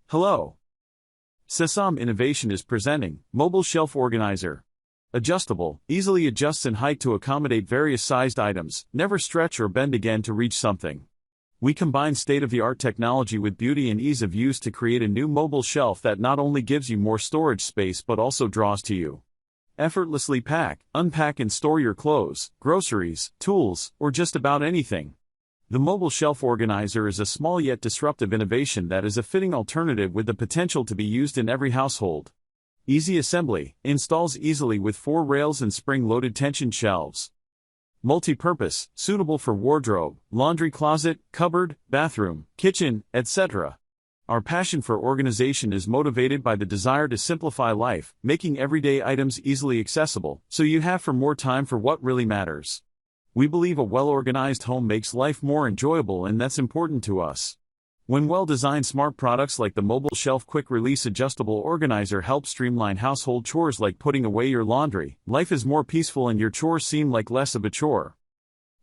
Hello. Sesam Innovation is presenting Mobile Shelf Organizer. Adjustable, easily adjusts in height to accommodate various sized items, never stretch or bend again to reach something. We combine state-of-the-art technology with beauty and ease of use to create a new mobile shelf that not only gives you more storage space but also draws to you. Effortlessly pack, unpack and store your clothes, groceries, tools, or just about anything. The Mobile Shelf Organizer is a small yet disruptive innovation that is a fitting alternative with the potential to be used in every household. Easy assembly, installs easily with 4 rails and spring-loaded tension shelves. Multi-purpose, suitable for wardrobe, laundry closet, cupboard, bathroom, kitchen, etc. Our passion for organization is motivated by the desire to simplify life, making everyday items easily accessible, so you have more time for what really matters. We believe a well-organized home makes life more enjoyable, and that's important to us. When well-designed, smart products like the Mobile Shelf Quick-Release Adjustable Organizer help streamline household chores like putting away your laundry, life is more peaceful and your chores seem like less of a chore.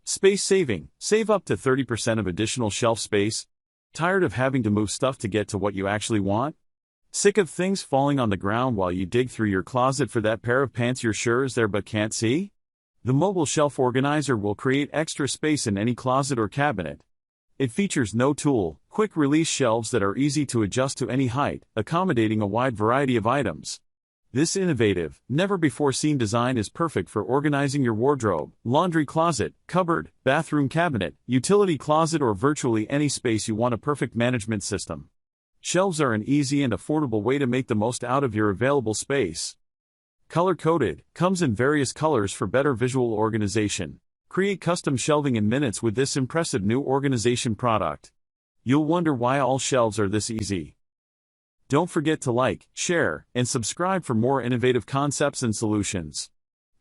Space saving, save up to 30% of additional shelf space. Tired of having to move stuff to get to what you actually want? Sick of things falling on the ground while you dig through your closet for that pair of pants you're sure is there but can't see? The Mobile Shelf Organizer will create extra space in any closet or cabinet. It features no-tool, quick-release shelves that are easy to adjust to any height, accommodating a wide variety of items. This innovative, never-before-seen design is perfect for organizing your wardrobe, laundry closet, cupboard, bathroom cabinet, utility closet, or virtually any space you want. A perfect management system. Shelves are an easy and affordable way to make the most out of your available space. Color-coded, comes in various colors for better visual organization. Create custom shelving in minutes with this impressive new organization product. You'll wonder why all shelves are this easy. Don't forget to like, share, and subscribe for more innovative concepts and solutions.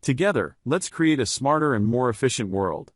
Together, let's create a smarter and more efficient world.